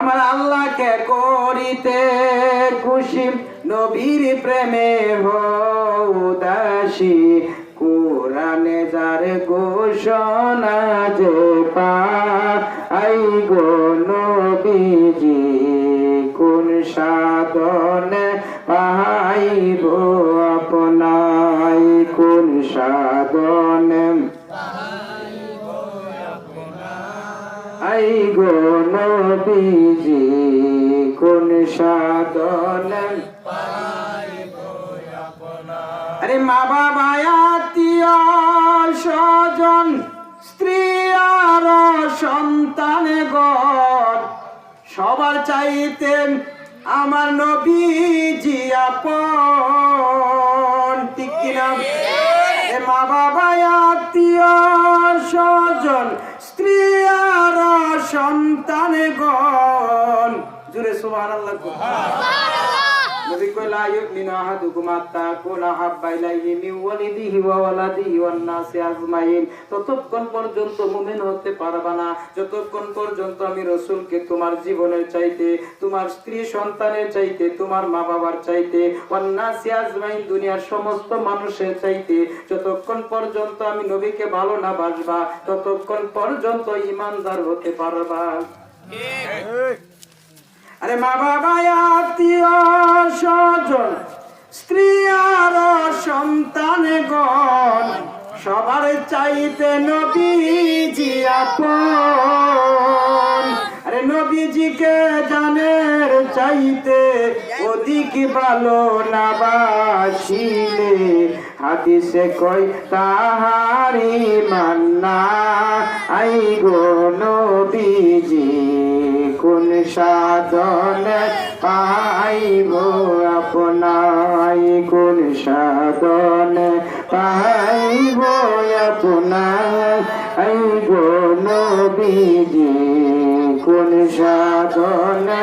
আমার আল্লাহকে করিতে খুশি, নবীর প্রেমে হও দাসী। কোরআনে যার ঘোষণা যে পাই গো নবীজি, কোন সাধনে পাইব আপনাই, কোন সাধনে আই গো নবীজি, কোন সাধনে। আরে মা বাবা আত্মীয় স্বজন, স্ত্রী আর সন্তান গণ, সবার চাইতে আমার নবীজি আপন। ঠিক কিনা? মা বাবা আত্মীয় স্বজন, স্ত্রী আর সন্তান গণ, জুড়ে সুবহানাল্লাহ। নবী কই লা ইউমিনু আহাদুকুম হাত্তা কুনা হাব্বা ইলাইহি মিন ওয়ালিদিহি ওয়া ওয়ালাদিহি ওয়ান নাসি আজমাইন। ততক্ষণ পর্যন্ত মুমিন হতে পারবা না যতক্ষণ পর্যন্ত আমি রাসূলকে তোমার জীবনের চাইতে, তোমার স্ত্রী সন্তানের চাইতে, তোমার মা বাবার চাইতে, ওয়ান নাসি আজমাইন দুনিয়ার সমস্ত মানুষের চাইতে যতক্ষণ পর্যন্ত আমি নবীকে ভালো না বাসবা ততক্ষণ পর্যন্ত ঈমানদার হতে পারবা। আরে মা বাবা আত্মীয় স্বজন, স্ত্রী আর সন্তান গণ, সবার চাইতে নবীজি আপন। আরে নবীজিকে জানের চাইতে অধিক ভালো না বাসিলে, হাদিসে কই তাহারি মান্না আই গো নবীজি, কোন সাধনে পাইব আপনাই, কোন সাধনে পাইব আপনাই গো নবীজি, কোন সাধনে